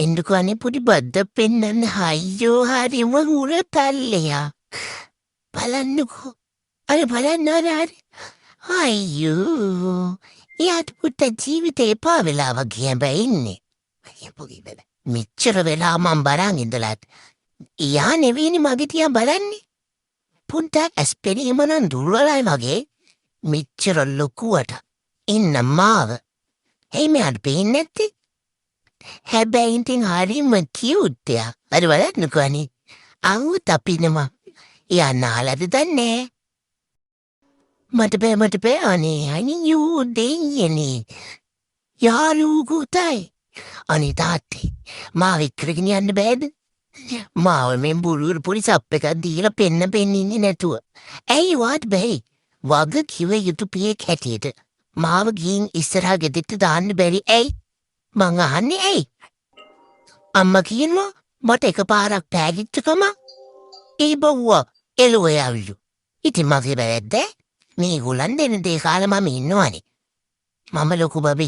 ఎందుకు అని పుడి బద్ద పెන්නන්න අයියෝ හරිම උරතල්ලයා. බලන්නකෝ. අර බලන්න අර. අයියෝ. එයාට පුත ජීවිතේ එපා වෙලා වගේ හැබැයි ඉන්නේ. මෙච්චර වෙලා මං බලන් ඉඳලත් එයා නෙවෙයිනේ මගේ තියා බලන්නේ. පුන්ටක් ඇස් පෙනීම නම් දුර්වලයි වගේ මෙච්චර ලොකුවට ඉන්න මාව. ඇයි මෙයාට පේන්නේ නැත්තේ? හැබැයි ඉතින් හරිම කියුට් එයා. අර බලන්නකෝ අනේ. අවු තපිනවා. එයා නාලද දන්නේ. මට බෑ අනේ අනියෝ දෙයියනේ. යාළුවෝටයි. අනේ තාත්තේ මාව එක්කගෙන යන්න බෑද? මාව මෙන් බුරුර පොලිස් අප් එකක් දීලා පෙන්න ඉන්නේ නැතුව. ඇයි වාට බෑ? වග කිව යුතු පියෙක් හැටියට මාව ගින් ඉස්සරහා ගෙදෙට්ට දාන්න බැරි ඇයි? මං අහන්නේ ඇයි? අම්මා කියනවා මට එකපාරක් පෑගිච්චකම ඒ බව්වා එළුව යාවිලු. ඉතින් මගේ වැරද්ද? මේගොල්ලන් දෙන දේ කාලා මම ඉන්නවනේ. මම ලොකු බබෙක්